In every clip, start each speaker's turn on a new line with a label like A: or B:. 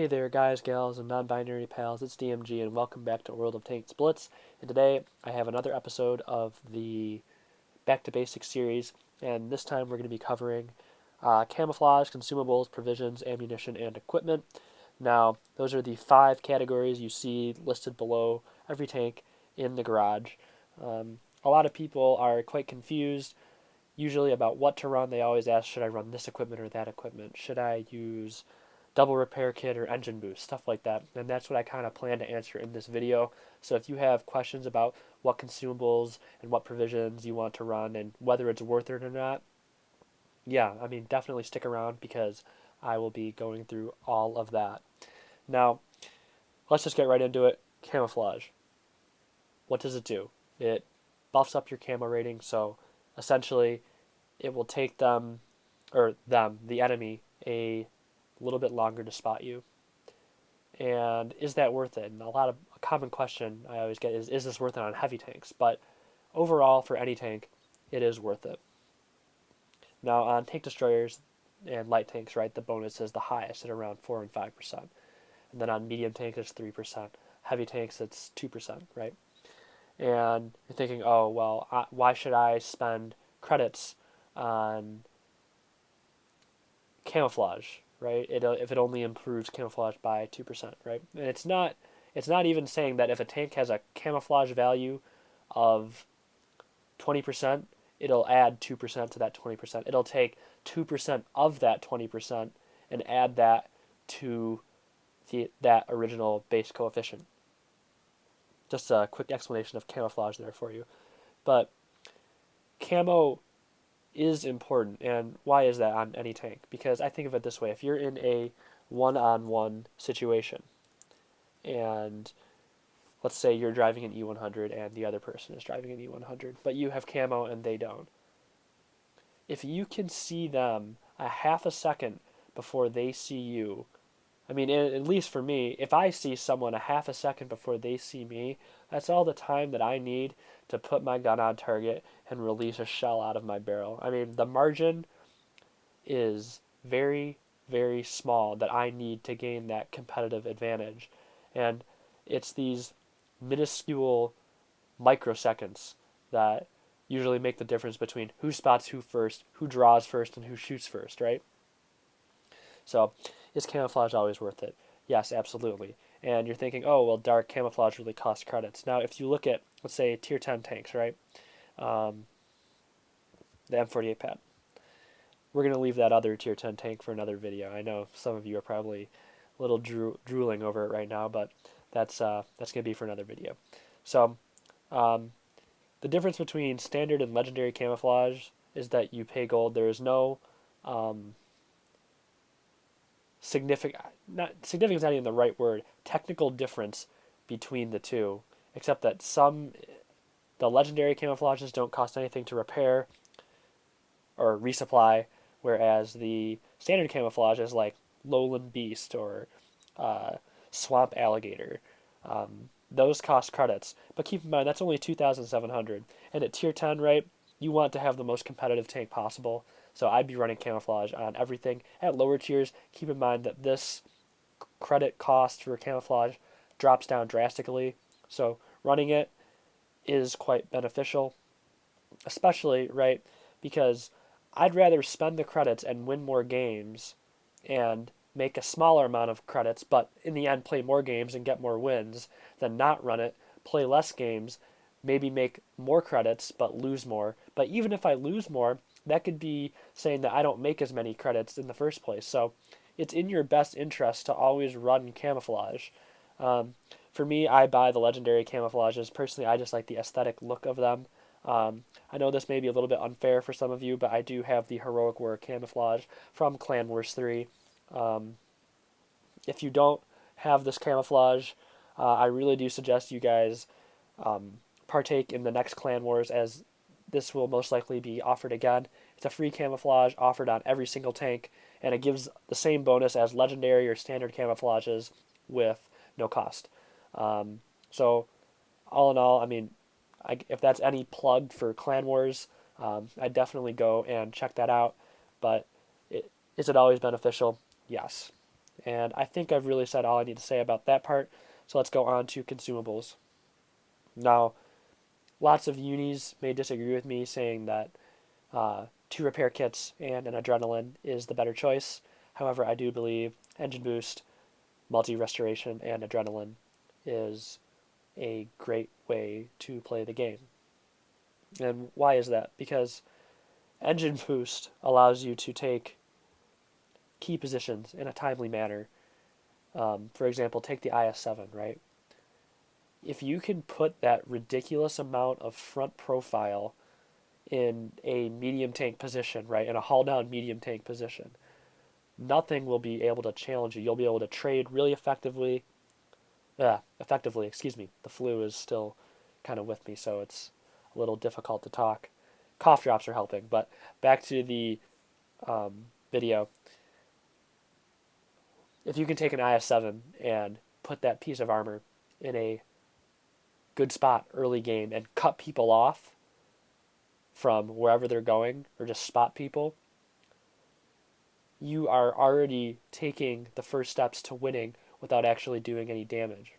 A: Hey there guys, gals, and non-binary pals, it's DMG and welcome back to World of Tanks Blitz. And today I have another episode of the Back to Basics series, and this time we're going to be covering camouflage, consumables, provisions, ammunition, and equipment. Now, those are the 5 categories you see listed below every tank in the garage. A lot of people are quite confused usually about what to run. They always ask, should I run this equipment or that equipment? Should I use double repair kit or engine boost, stuff like that. And that's what I kind of plan to answer in this video. So if you have questions about what consumables and what provisions you want to run and whether it's worth it or not, yeah, definitely stick around because I will be going through all of that. Now, let's just get right into it. Camouflage. What does it do? It buffs up your camo rating, so essentially it will take the enemy, a little bit longer to spot you. And is that worth it? And a common question I always get is this worth it on heavy tanks? But overall, for any tank, it is worth it. Now, on tank destroyers and light tanks, right, the bonus is the highest at around 4 and 5%. And then on medium tanks, it's 3%. Heavy tanks, it's 2%, right? And you're thinking, oh, well, why should I spend credits on camouflage, right? If it only improves camouflage by 2%, right? And it's not even saying that if a tank has a camouflage value of 20%, it'll add 2% to that 20%. It'll take 2% of that 20% and add that to that original base coefficient. Just a quick explanation of camouflage there for you. But camo is important, and why is that on any tank? Because I think of it this way: if you're in a one-on-one situation, and let's say you're driving an E100 and the other person is driving an E100, but you have camo and they don't. If you can see them a half a second before they see you, at least for me, if I see someone a half a second before they see me, that's all the time that I need to put my gun on target and release a shell out of my barrel. The margin is very, very small that I need to gain that competitive advantage. And it's these minuscule microseconds that usually make the difference between who spots who first, who draws first, and who shoots first, right? So, is camouflage always worth it? Yes, absolutely. And you're thinking, oh, well, dark camouflage really costs credits. Now, if you look at, let's say, tier 10 tanks, right? The M48 pad. We're going to leave that other tier 10 tank for another video. I know some of you are probably a little drooling over it right now, but that's going to be for another video. So, the difference between standard and legendary camouflage is that you pay gold. There is no significant is not even the right word, technical difference between the two, except that the legendary camouflages don't cost anything to repair or resupply, whereas the standard camouflages like Lowland Beast or Swamp Alligator, those cost credits. But keep in mind, that's only 2,700. And at tier 10, right, you want to have the most competitive tank possible. So I'd be running camouflage on everything. At lower tiers, keep in mind that this credit cost for camouflage drops down drastically. So running it is quite beneficial, especially, right, because I'd rather spend the credits and win more games and make a smaller amount of credits, but in the end play more games and get more wins than not run it, play less games, maybe make more credits but lose more. But even if I lose more, that could be saying that I don't make as many credits in the first place. So it's in your best interest to always run camouflage. For me, I buy the legendary camouflages. Personally, I just like the aesthetic look of them. I know this may be a little bit unfair for some of you, but I do have the Heroic War camouflage from Clan Wars 3. If you don't have this camouflage, I really do suggest you guys partake in the next Clan Wars, as this will most likely be offered again. It's a free camouflage offered on every single tank, and it gives the same bonus as legendary or standard camouflages with no cost. So, all in all, if that's any plug for Clan Wars, I'd definitely go and check that out. But is it always beneficial? Yes. And I think I've really said all I need to say about that part. So let's go on to consumables. Now, lots of unis may disagree with me, saying that 2 repair kits and an adrenaline is the better choice. However, I do believe engine boost, multi restoration, and adrenaline is a great way to play the game. And why is that? Because engine boost allows you to take key positions in a timely manner. For example, take the IS-7, right? If you can put that ridiculous amount of front profile in a medium tank position, right, in a hull down medium tank position, nothing will be able to challenge you. You'll be able to trade really effectively. Excuse me. The flu is still kind of with me, so it's a little difficult to talk. Cough drops are helping, but back to the video. If you can take an IS-7 and put that piece of armor in a good spot early game and cut people off from wherever they're going, or just spot people, you are already taking the first steps to winning without actually doing any damage.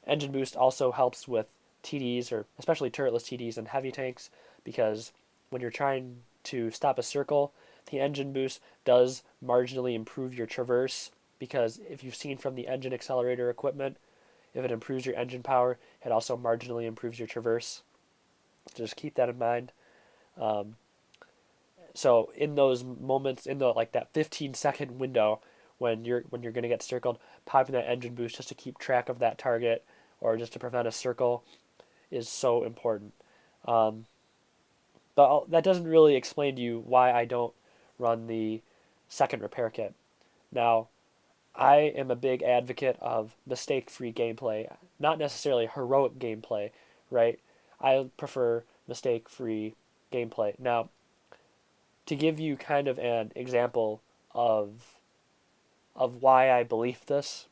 A: Engine boost also helps with TDs, or especially turretless TDs and heavy tanks, because when you're trying to stop a circle, the engine boost does marginally improve your traverse, because if you've seen from the engine accelerator equipment, if it improves your engine power, it also marginally improves your traverse. Just keep that in mind. So in those moments, in the like that 15-second window when you're going to get circled, popping that engine boost just to keep track of that target or just to prevent a circle is so important. But that doesn't really explain to you why I don't run the second repair kit. Now, I am a big advocate of mistake-free gameplay, not necessarily heroic gameplay, right? I prefer mistake-free gameplay. Now, to give you kind of an example of why I believe this,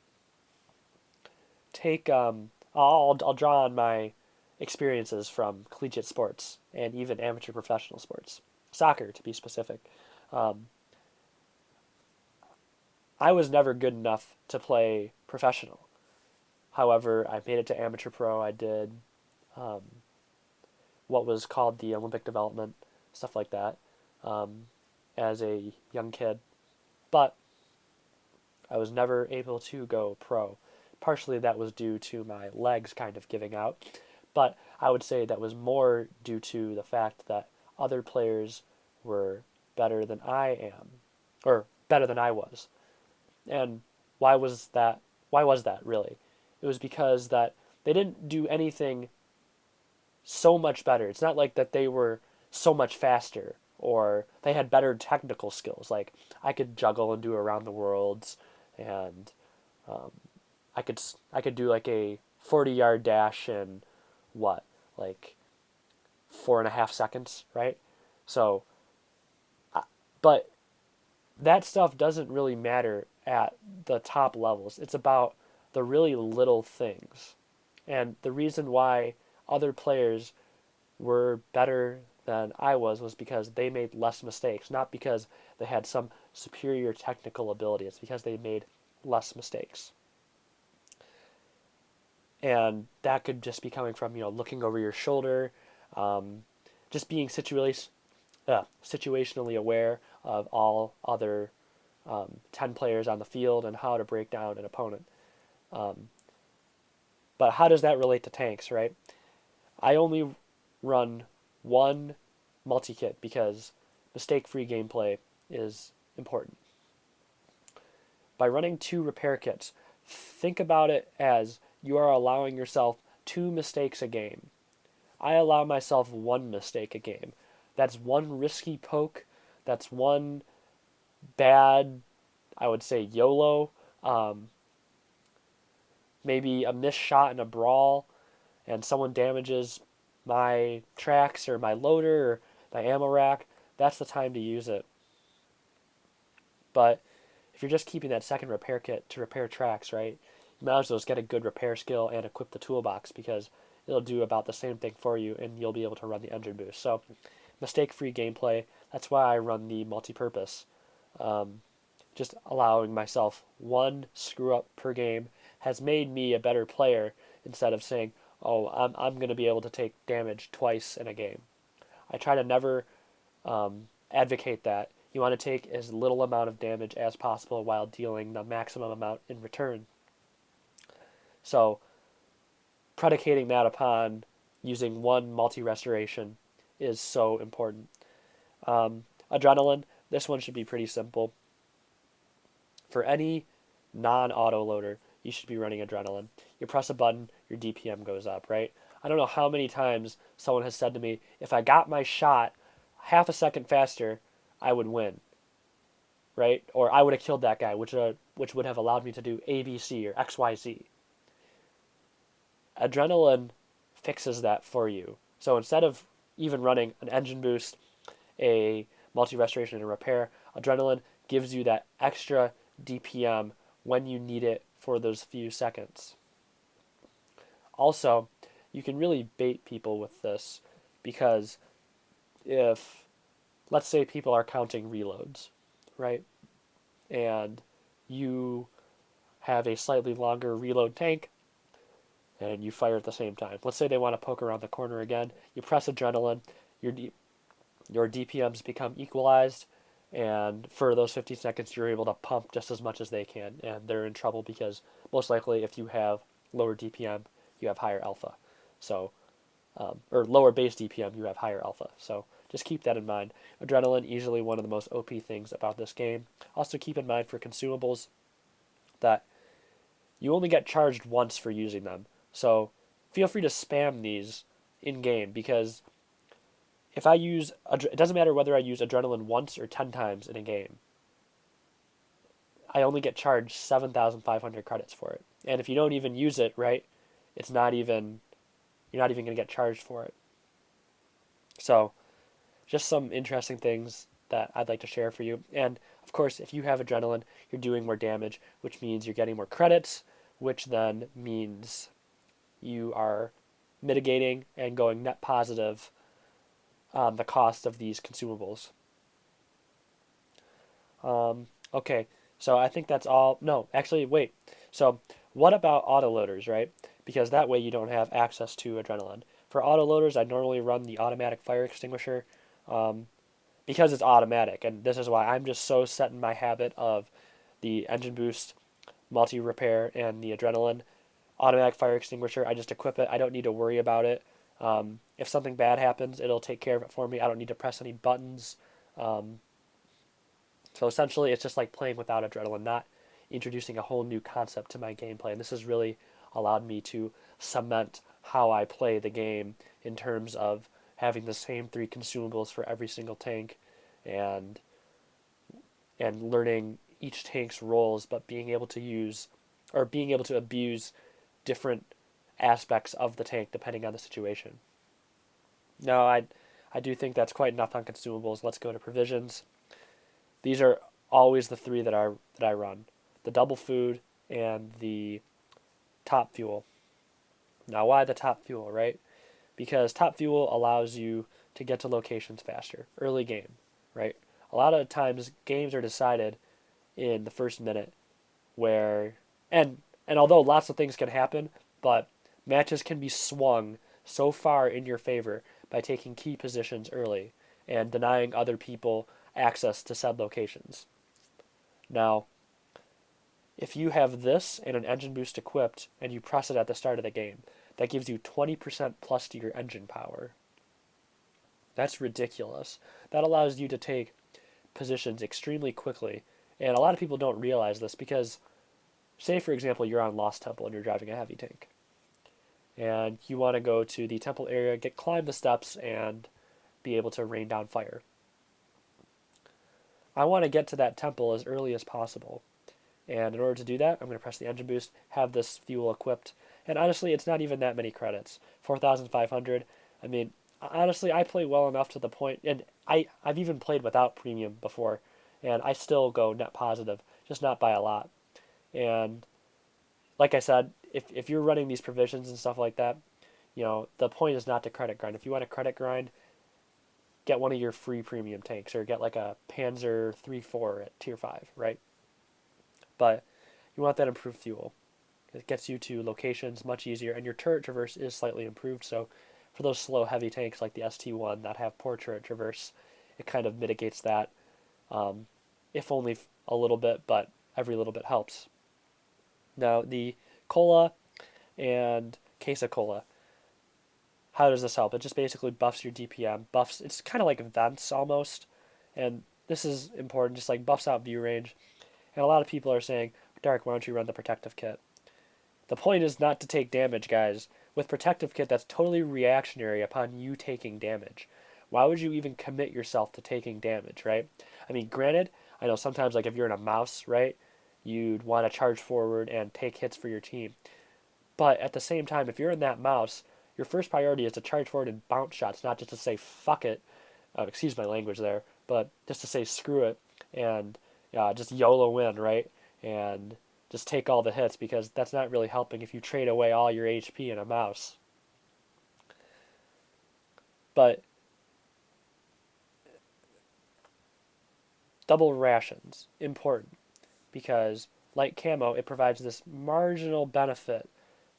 A: take I'll draw on my experiences from collegiate sports and even amateur professional sports, soccer to be specific. Um, I was never good enough to play professional. However, I made it to amateur pro. I did um, what was called the Olympic development, stuff like that, um, as a young kid. But I was never able to go pro. Partially that was due to my legs kind of giving out, but I would say that was more due to the fact that other players were better than I am, or better than I was. And why was that? Why was that really? It was because that they didn't do anything so much better. It's not like that they were so much faster or they had better technical skills. Like I could juggle and do around the worlds, and um, I could do like a 40-yard dash in what, like 4.5 seconds, right? So, but that stuff doesn't really matter at the top levels. It's about the really little things. And the reason why other players were better than I was because they made less mistakes, not because they had some superior technical ability. It's because they made less mistakes. And that could just be coming from, looking over your shoulder, um, just being situationally aware of all other 10 players on the field and how to break down an opponent. Um, but how does that relate to tanks, right? I only run one multi-kit because mistake-free gameplay is important. By running 2 repair kits, think about it as you are allowing yourself 2 mistakes a game. I allow myself 1 mistake a game. That's 1 risky poke. That's 1 bad, I would say, YOLO. Maybe a missed shot in a brawl and someone damages my tracks or my loader or my ammo rack. That's the time to use it. But if you're just keeping that second repair kit to repair tracks, right, you might as well just get a good repair skill and equip the toolbox, because it'll do about the same thing for you and you'll be able to run the engine boost. So mistake-free gameplay, that's why I run the multi-purpose. just allowing myself one screw up per game has made me a better player instead of saying, oh, I'm going to be able to take damage twice in a game. I try to never advocate that. You want to take as little amount of damage as possible while dealing the maximum amount in return. So, predicating that upon using one multi-restoration is so important. Adrenaline, this one should be pretty simple. For any non-auto loader, you should be running Adrenaline. You press a button, your DPM goes up, right? I don't know how many times someone has said to me, if I got my shot half a second faster, I would win, right? Or I would have killed that guy, which would have allowed me to do A, B, C, or X, Y, Z. Adrenaline fixes that for you. So instead of even running an engine boost, a multi-restoration, and a repair, Adrenaline gives you that extra DPM when you need it for those few seconds. Also, you can really bait people with this because if, let's say people are counting reloads, right? And you have a slightly longer reload tank and you fire at the same time. Let's say they want to poke around the corner again. You press Adrenaline, your DPMs become equalized, and for those 15 seconds you're able to pump just as much as they can, and they're in trouble because most likely if you have lower DPM, you have higher alpha. So, or lower base DPM, you have higher alpha. So just keep that in mind. Adrenaline, easily one of the most OP things about this game. Also keep in mind for consumables that you only get charged once for using them. So feel free to spam these in game because if I use, it doesn't matter whether I use Adrenaline once or 10 times in a game. I only get charged 7,500 credits for it. And if you don't even use it, right, you're not even going to get charged for it. So, just some interesting things that I'd like to share for you. And of course, if you have Adrenaline, you're doing more damage, which means you're getting more credits, which then means you are mitigating and going net positive on the cost of these consumables. Okay, so I think that's all. No, actually, wait. So, what about autoloaders, right? Because that way you don't have access to Adrenaline. For autoloaders, I normally run the automatic fire extinguisher because it's automatic, and this is why I'm just so set in my habit of the engine boost, multi-repair, and the Adrenaline. Automatic fire extinguisher, I just equip it. I don't need to worry about it. If something bad happens, it'll take care of it for me. I don't need to press any buttons. So essentially, it's just like playing without Adrenaline, not introducing a whole new concept to my gameplay. And this has really allowed me to cement how I play the game in terms of having the same 3 consumables for every single tank and learning each tank's roles, but being able to abuse different aspects of the tank depending on the situation. Now, I do think that's quite enough on consumables. Let's go to provisions. These are always the 3 that I run: the double food and the top fuel. Now, why the top fuel, right? Because top fuel allows you to get to locations faster, early game, right? A lot of times games are decided in the first minute where, and although lots of things can happen, but matches can be swung so far in your favor by taking key positions early and denying other people access to said locations. Now, if you have this and an engine boost equipped and you press it at the start of the game, that gives you 20% plus to your engine power. That's ridiculous. That allows you to take positions extremely quickly, and a lot of people don't realize this because, say for example, you're on Lost Temple and you're driving a heavy tank, and you want to go to the temple area, climb the steps, and be able to rain down fire. I want to get to that temple as early as possible. And in order to do that, I'm going to press the engine boost, have this fuel equipped. And honestly, it's not even that many credits. 4,500. I mean, honestly, I play well enough to the point, and I've even played without premium before, and I still go net positive, just not by a lot. And like I said, if you're running these provisions and stuff like that, the point is not to credit grind. If you want to credit grind, get one of your free premium tanks, or get like a Panzer 3-4 at tier 5, right? but you want that improved fuel. It gets you to locations much easier, and your turret traverse is slightly improved. So for those slow, heavy tanks like the ST1 that have poor turret traverse, it kind of mitigates that, if only a little bit, but every little bit helps. Now, the Cola and Queso Cola, how does this help? It just basically buffs your DPM, buffs, it's kind of like vents almost, and this is important, just like buffs out view range. And a lot of people are saying, Dark, why don't you run the protective kit? The point is not to take damage, guys. With protective kit, that's totally reactionary upon you taking damage. Why would you even commit yourself to taking damage, right? I mean, granted, I know sometimes, like if you're in a mouse, right, you'd want to charge forward and take hits for your team. But at the same time, if you're in that mouse, your first priority is to charge forward and bounce shots, not just to say fuck it. Excuse my language there, but just to say screw it and just YOLO win, right? And just take all the hits, because that's not really helping if you trade away all your HP in a mouse. But double rations, important, because like camo, it provides this marginal benefit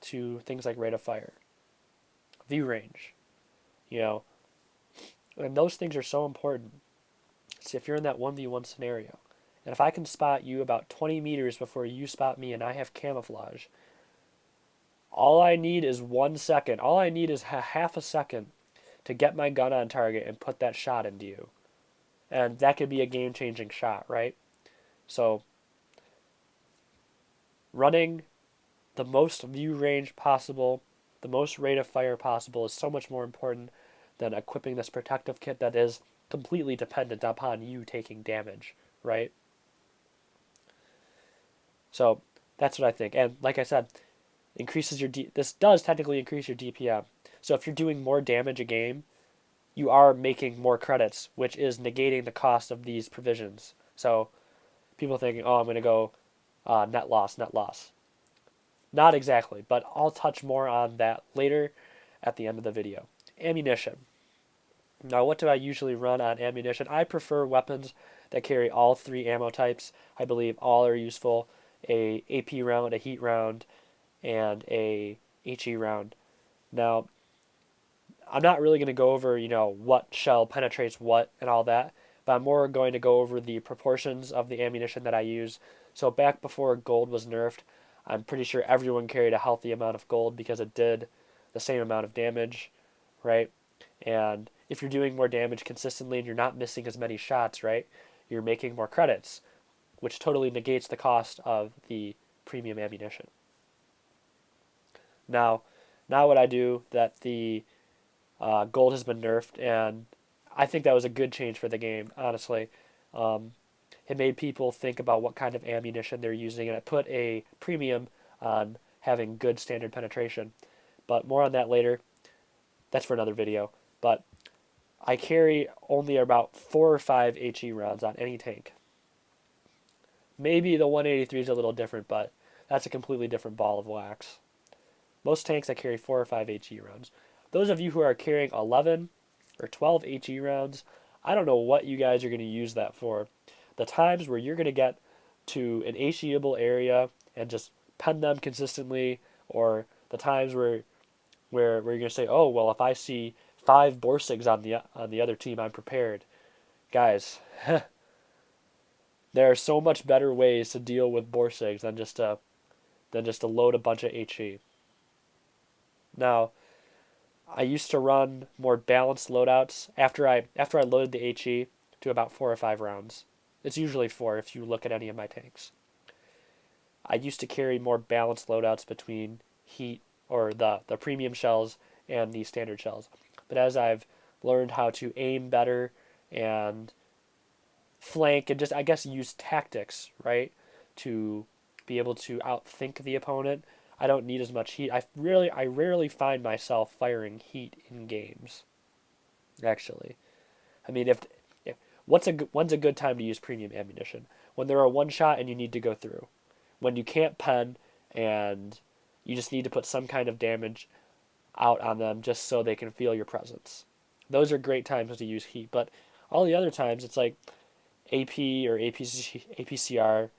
A: to things like rate of fire, view range, you know, and those things are so important. So if you're in that 1v1 scenario, and if I can spot you about 20 meters before you spot me and I have camouflage, all I need is 1 second. All I need is half a second to get my gun on target and put that shot into you. And that could be a game-changing shot, right? So running the most view range possible, the most rate of fire possible is so much more important than equipping this protective kit that is completely dependent upon you taking damage, right? So that's what I think. And like I said, increases your this does technically increase your DPM. So if you're doing more damage a game, you are making more credits, which is negating the cost of these provisions. So people thinking, oh, I'm going to go net loss, net loss. Not exactly, but I'll touch more on that later at the end of the video. Ammunition. Now, what do I usually run on ammunition? I prefer weapons that carry all three ammo types. I believe all are useful. A AP round, a heat round, and a HE round. Now, I'm not really going to go over, what shell penetrates what and all that, but I'm more going to go over the proportions of the ammunition that I use. So back before gold was nerfed, I'm pretty sure everyone carried a healthy amount of gold because it did the same amount of damage, right? And if you're doing more damage consistently and you're not missing as many shots, right, you're making more credits, which totally negates the cost of the premium ammunition. Now what I do that the gold has been nerfed, and I think that was a good change for the game, honestly. It made people think about what kind of ammunition they're using, and it put a premium on having good standard penetration. But more on that later. That's for another video. But I carry only about 4 or 5 HE rounds on any tank. Maybe the 183 is a little different, but that's a completely different ball of wax. Most tanks I carry 4 or 5 HE rounds. Those of you who are carrying 11 or 12 HE rounds, I don't know what you guys are going to use that for. The times where you're going to get to an HEable area and just pen them consistently, or the times where you're going to say, oh, well, if I see 5 Borsigs on the other team, I'm prepared. Guys, there are so much better ways to deal with Borsigs than just to load a bunch of HE. Now, I used to run more balanced loadouts after I loaded the HE to about 4 or 5 rounds. It's usually 4 if you look at any of my tanks. I used to carry more balanced loadouts between heat or the premium shells and the standard shells. But as I've learned how to aim better and flank and just, I guess, use tactics, right, to be able to outthink the opponent, I don't need as much heat. I rarely find myself firing heat in games, actually. I mean, when's a good time to use premium ammunition? When there are one shot and you need to go through. When you can't pen and you just need to put some kind of damage out on them just so they can feel your presence. Those are great times to use heat, but all the other times it's like AP or APCR,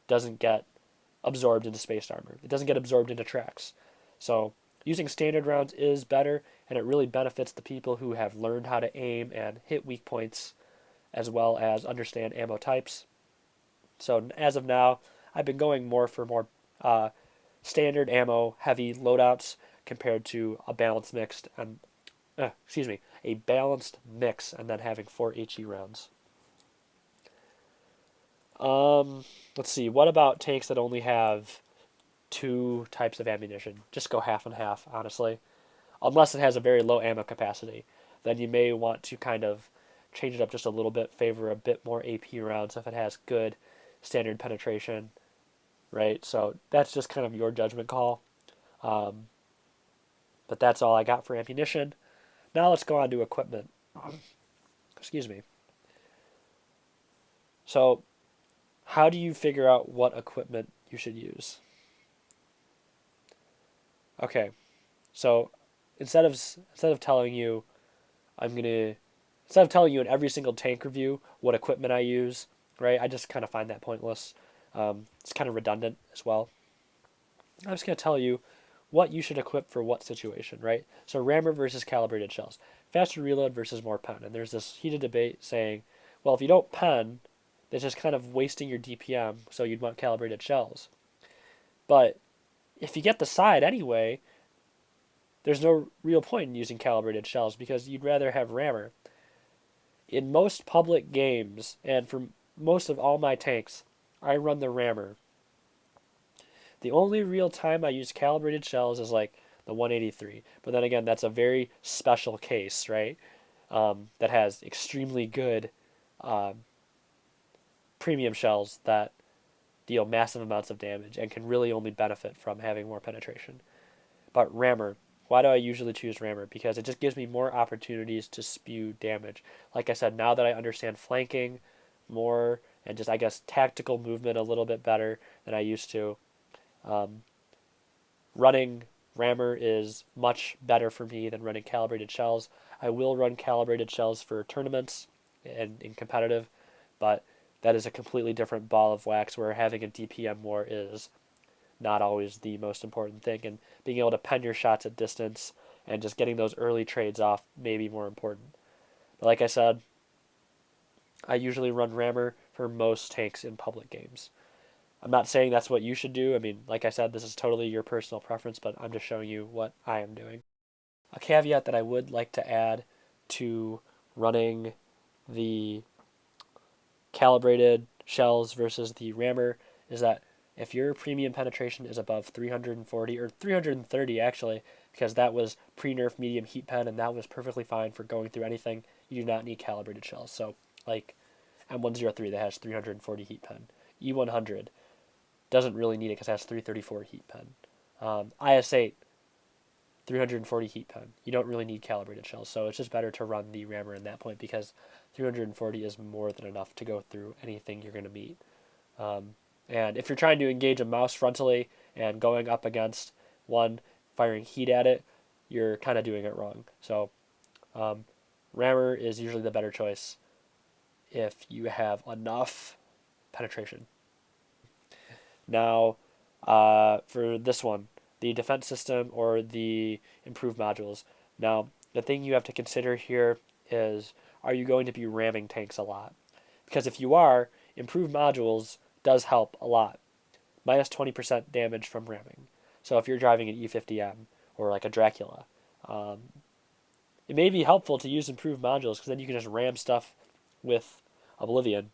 A: doesn't get absorbed into spaced armor. It doesn't get absorbed into tracks. So using standard rounds is better, and it really benefits the people who have learned how to aim and hit weak points, as well as understand ammo types. So as of now, I've been going more standard ammo heavy loadouts compared to a balanced mixed and a balanced mix and then having 4 HE rounds. Let's see. What about tanks that only have 2 types of ammunition? Just go half and half, honestly. Unless it has a very low ammo capacity, then you may want to kind of change it up just a little bit, favor a bit more AP rounds if it has good standard penetration, right? So that's just kind of your judgment call. But that's all I got for ammunition. Now let's go on to equipment. Excuse me. So, how do you figure out what equipment you should use? Okay, so instead of telling you, I'm gonna instead of telling you in every single tank review what equipment I use, right? I just kind of find that pointless. It's kind of redundant as well. I'm just gonna tell you what you should equip for what situation, right? So rammer versus calibrated shells, faster reload versus more pen, and there's this heated debate saying, well, if you don't pen, that's just kind of wasting your DPM, so you'd want calibrated shells. But if you get the side anyway, there's no real point in using calibrated shells because you'd rather have rammer. In most public games, and for most of all my tanks, I run the rammer. The only real time I use calibrated shells is like the 183. But then again, that's a very special case, right? That has extremely good premium shells that deal massive amounts of damage and can really only benefit from having more penetration. But rammer, why do I usually choose rammer? Because it just gives me more opportunities to spew damage. Like I said, now that I understand flanking more and just, I guess, tactical movement a little bit better than I used to, running rammer is much better for me than running calibrated shells. I will run calibrated shells for tournaments and in competitive, but that is a completely different ball of wax where having a DPM more is not always the most important thing, and being able to pen your shots at distance and just getting those early trades off may be more important. But like I said, I usually run rammer for most tanks in public games. I'm not saying that's what you should do. I mean, like I said, this is totally your personal preference, but I'm just showing you what I am doing. A caveat that I would like to add to running the calibrated shells versus the rammer is that if your premium penetration is above 340 or 330 actually, because that was pre-nerf medium heat pen and that was perfectly fine for going through anything, you do not need calibrated shells. So like M103 that has 340 heat pen, E100 doesn't really need it because it has 334 heat pen. IS8 340 heat pen. You don't really need calibrated shells, so it's just better to run the rammer in that point because 340 is more than enough to go through anything you're going to meet. And if you're trying to engage a mouse frontally and going up against one, firing heat at it, you're kind of doing it wrong. So rammer is usually the better choice if you have enough penetration. Now, for this one, the defense system or the improved modules. Now, the thing you have to consider here is, are you going to be ramming tanks a lot? Because if you are, improved modules does help a lot. Minus 20% damage from ramming. So if you're driving an E50M or like a Dracula, it may be helpful to use improved modules because then you can just ram stuff with Oblivion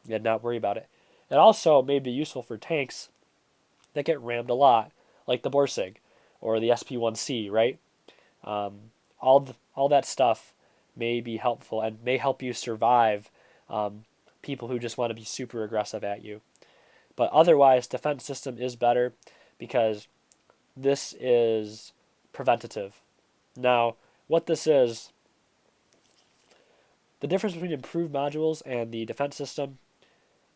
A: and not worry about it. It also may be useful for tanks that get rammed a lot, like the Borsig or the SP1C, right? All that stuff may be helpful and may help you survive people who just want to be super aggressive at you. But otherwise, defense system is better because this is preventative. Now, what this is, the difference between improved modules and the defense system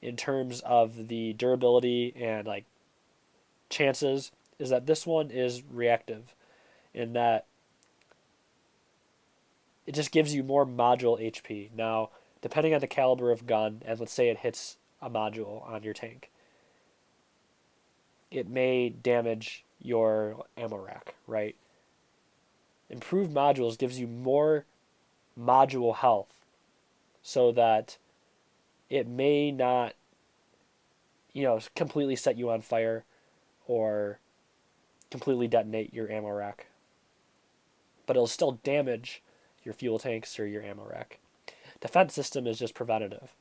A: in terms of the durability and like chances is that this one is reactive in that it just gives you more module HP. Now, depending on the caliber of gun, and let's say it hits a module on your tank, it may damage your ammo rack, right? Improved modules gives you more module health so that it may not, completely set you on fire or completely detonate your ammo rack. But it'll still damage your fuel tanks or your ammo rack. Defense system is just preventative.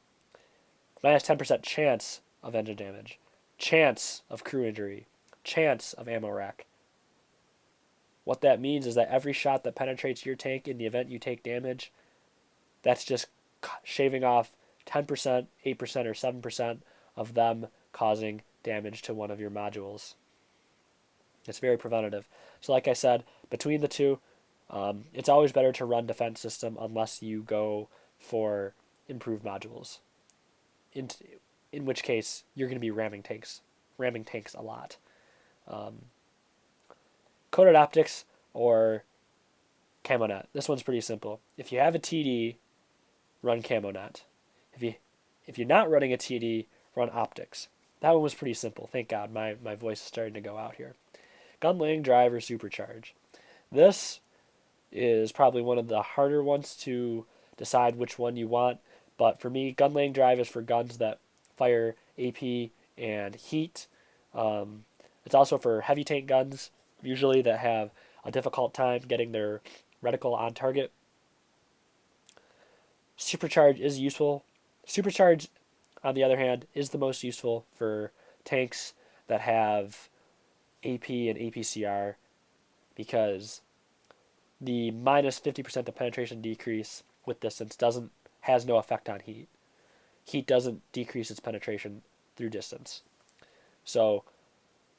A: Minus 10% chance of engine damage, chance of crew injury, chance of ammo rack. What that means is that every shot that penetrates your tank in the event you take damage, that's just shaving off 10%, 8%, or 7% of them causing damage to one of your modules. It's very preventative. So like I said, between the two, it's always better to run defense system unless you go for improved modules. In which case, you're going to be ramming tanks a lot. Coated optics or camo net. This one's pretty simple. If you have a TD, run camo net. If you're not running a TD, run optics. That one was pretty simple. Thank God, my voice is starting to go out here. Gun laying drive or supercharge. This is probably one of the harder ones to decide which one you want. But for me, gun laying drive is for guns that fire AP and heat. It's also for heavy tank guns, usually that have a difficult time getting their reticle on target. Supercharge is useful. Supercharge, on the other hand, is the most useful for tanks that have AP and APCR because the minus 50% of penetration decrease with distance has no effect on heat. Heat doesn't decrease its penetration through distance. So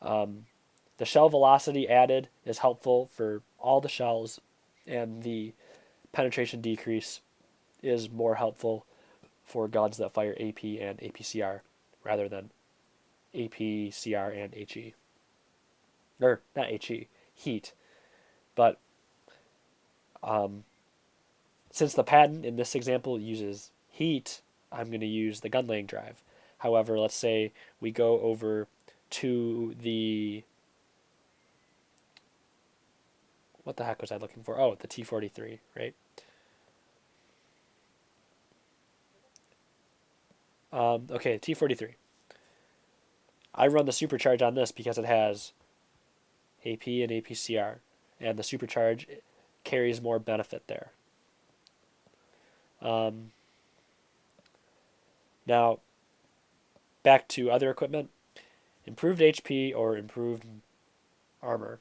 A: the shell velocity added is helpful for all the shells, and the penetration decrease is more helpful for guns that fire AP and APCR rather than APCR and HE. Or not HE, heat. But since the patent in this example uses heat, I'm going to use the gun laying drive. However, let's say we go over to the... What the heck was I looking for? Oh, the T43, right? Okay, T43. I run the supercharge on this because it has AP and APCR, and the supercharge carries more benefit there. Now, back to other equipment. Improved HP or improved armor.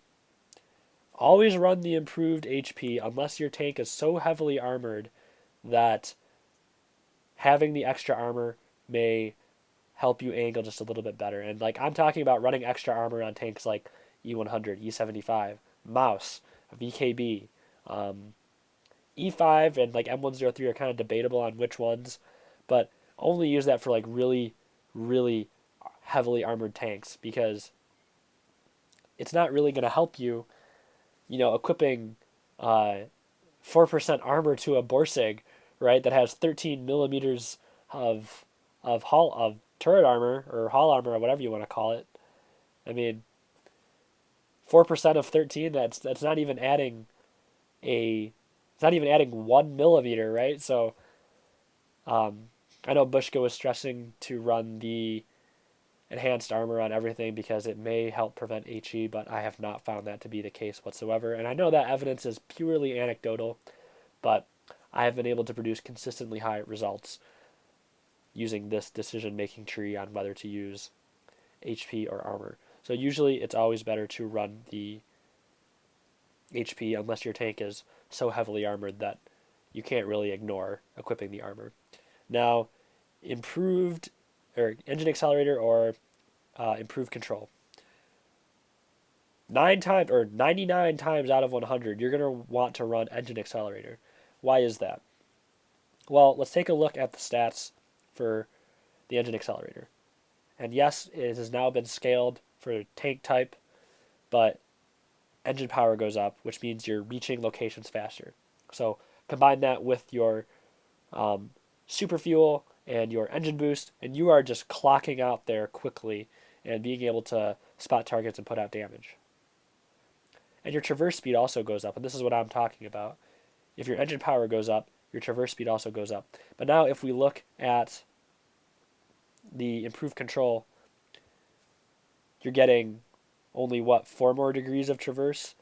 A: Always run the improved HP unless your tank is so heavily armored that having the extra armor may help you angle just a little bit better. And like I'm talking about running extra armor on tanks like E100, E75, Mouse, VKB, E5 and like M103 are kind of debatable on which ones, but only use that for like really, really heavily armored tanks because it's not really going to help you, equipping 4% armor to a Borsig, right, that has 13 millimeters of turret armor or hull armor or whatever you want to call it. I mean, 4% of 13, that's not even adding it's not even adding 1 millimeter, right? So I know Bushka was stressing to run the enhanced armor on everything because it may help prevent HE, but I have not found that to be the case whatsoever. And I know that evidence is purely anecdotal, but I have been able to produce consistently high results using this decision-making tree on whether to use HP or armor. So usually it's always better to run the HP unless your tank is so heavily armored that you can't really ignore equipping the armor. Now, improved or engine accelerator or improved control. 99 times out of 100, you're going to want to run engine accelerator. Why is that? Well, let's take a look at the stats for the engine accelerator. And yes, it has now been scaled for tank type, but engine power goes up, which means you're reaching locations faster. So combine that with your super fuel and your engine boost, and you are just clocking out there quickly and being able to spot targets and put out damage. And your traverse speed also goes up, and this is what I'm talking about. If your engine power goes up, your traverse speed also goes up. But now if we look at the improved control, you're getting only, 4 more degrees of traverse?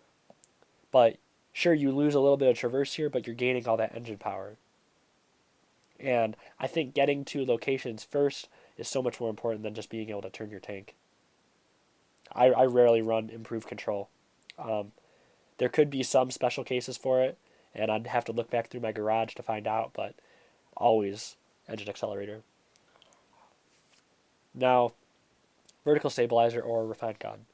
A: But sure, you lose a little bit of traverse here, but you're gaining all that engine power. And I think getting to locations first is so much more important than just being able to turn your tank. I rarely run improved control. There could be some special cases for it, and I'd have to look back through my garage to find out, but always engine accelerator. Now, vertical stabilizer or refined gun.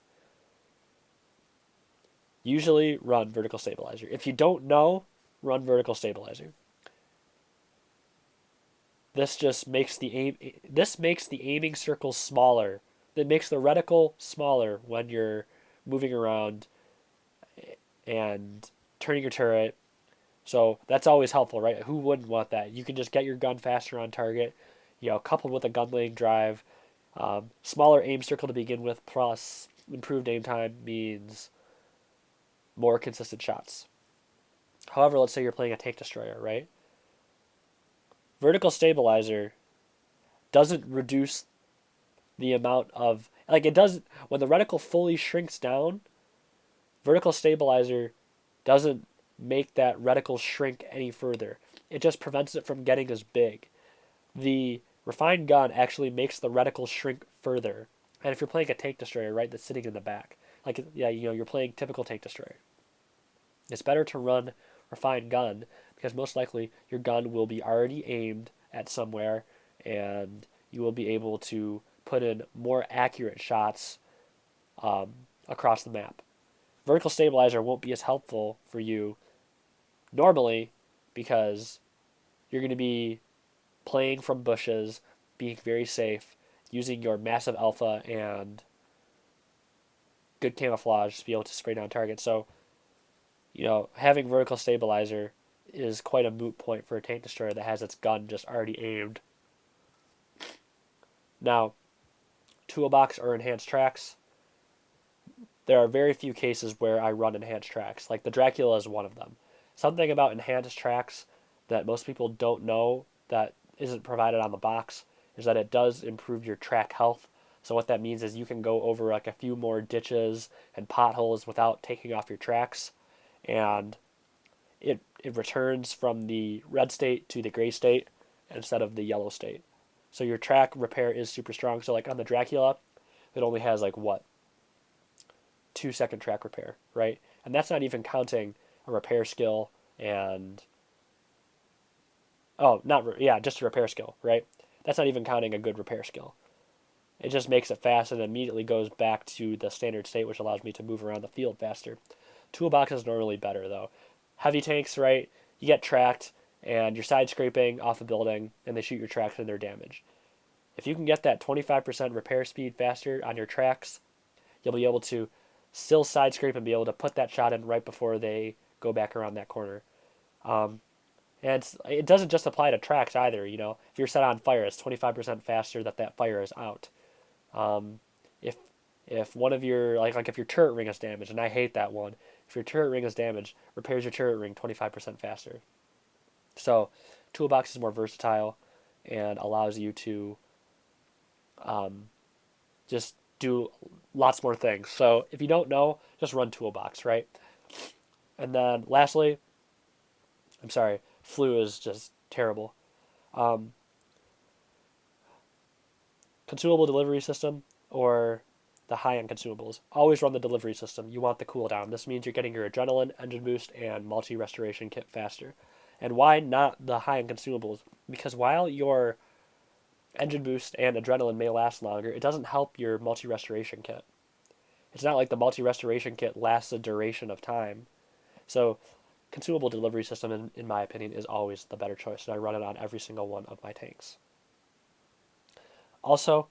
A: Usually run vertical stabilizer. If you don't know, run vertical stabilizer. This makes the aiming circle smaller. It makes the reticle smaller when you're moving around and turning your turret. So that's always helpful, right? Who wouldn't want that? You can just get your gun faster on target, coupled with a gun lane drive. Smaller aim circle to begin with, plus improved aim time means more consistent shots. However, let's say you're playing a tank destroyer, right? Vertical stabilizer doesn't reduce the amount of, it doesn't, when the reticle fully shrinks down, vertical stabilizer doesn't make that reticle shrink any further. It just prevents it from getting as big. The refined gun actually makes the reticle shrink further. And if you're playing a tank destroyer, right, that's sitting in the back, you're playing typical tank destroyer, it's better to run refined gun because most likely your gun will be already aimed at somewhere and you will be able to put in more accurate shots across the map. Vertical stabilizer won't be as helpful for you normally because you're going to be playing from bushes, being very safe, using your massive alpha and good camouflage to be able to spray down targets. So, having vertical stabilizer is quite a moot point for a tank destroyer that has its gun just already aimed. Now, toolbox or enhanced tracks. There are very few cases where I run enhanced tracks. Like the Dracula is one of them. Something about enhanced tracks that most people don't know that isn't provided on the box is that it does improve your track health. So what that means is you can go over a few more ditches and potholes without taking off your tracks, and it returns from the red state to the gray state instead of the yellow state. So your track repair is super strong. So on the Dracula, it only has 2-second track repair, right? And that's not even counting a repair skill and just a repair skill, right? That's not even counting a good repair skill. It just makes it fast and immediately goes back to the standard state, which allows me to move around the field faster. Toolbox is normally better though. Heavy tanks, right? You get tracked and you're side scraping off a building and they shoot your tracks and they're damaged. If you can get that 25% repair speed faster on your tracks, you'll be able to still side scrape and be able to put that shot in right before they go back around that corner. And it doesn't just apply to tracks either. If you're set on fire, it's 25% faster that fire is out. If one of your if your turret ring is damaged, and I hate that one, if your turret ring is damaged, repairs your turret ring 25% faster. So, Toolbox is more versatile and allows you to just do lots more things. So, if you don't know, just run Toolbox, right? And then, lastly, I'm sorry, flu is just terrible. Consumable delivery system or the high-end consumables. Always run the delivery system. You want the cooldown. This means you're getting your adrenaline, engine boost, and multi-restoration kit faster. And why not the high-end consumables? Because while your engine boost and adrenaline may last longer, it doesn't help your multi-restoration kit. It's not like the multi-restoration kit lasts a duration of time. So consumable delivery system, in my opinion, is always the better choice, and I run it on every single one of my tanks. Also,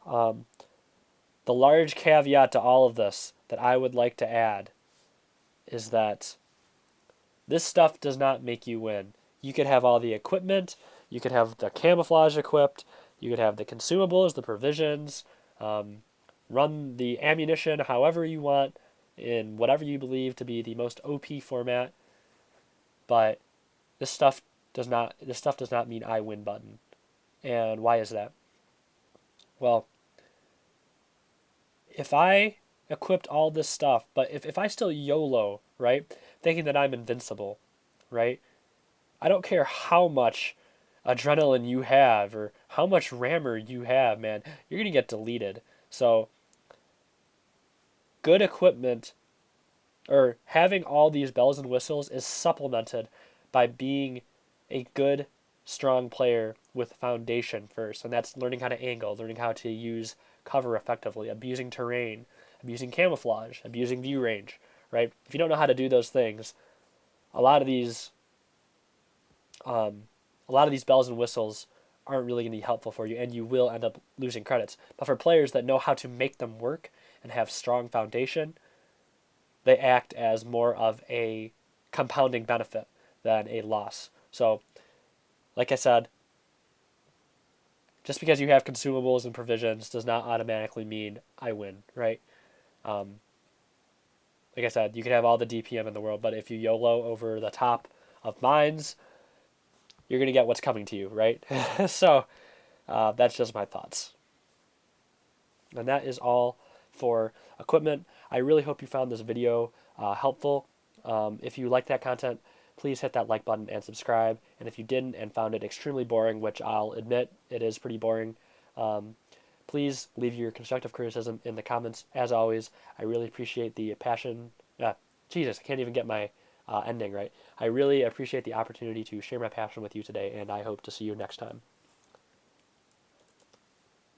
A: the large caveat to all of this that I would like to add is that this stuff does not make you win. You could have all the equipment, you could have the camouflage equipped, you could have the consumables, the provisions, run the ammunition however you want in whatever you believe to be the most OP format, but this stuff does not mean I win button. And why is that? Well, if I equipped all this stuff, but if I still YOLO, right, thinking that I'm invincible, right, I don't care how much adrenaline you have or how much rammer you have, man, you're going to get deleted. So, good equipment or having all these bells and whistles is supplemented by being a good, strong player with foundation first. And that's learning how to angle, learning how to use cover effectively, abusing terrain, abusing camouflage, abusing view range, right? If you don't know how to do those things, a lot of these bells and whistles aren't really going to be helpful for you, and you will end up losing credits. But for players that know how to make them work and have strong foundation, they act as more of a compounding benefit than a loss. So, like I said, just because you have consumables and provisions does not automatically mean I win, right? Um, like I said, you can have all the DPM in the world, but if you YOLO over the top of mines, you're going to get what's coming to you, right? So, that's just my thoughts. And that is all for equipment. I really hope you found this video helpful. If you like that content, please hit that like button and subscribe. And if you didn't and found it extremely boring, which I'll admit it is pretty boring, please leave your constructive criticism in the comments. As always, I really appreciate the passion. Jesus, I can't even get my ending right. I really appreciate the opportunity to share my passion with you today, and I hope to see you next time.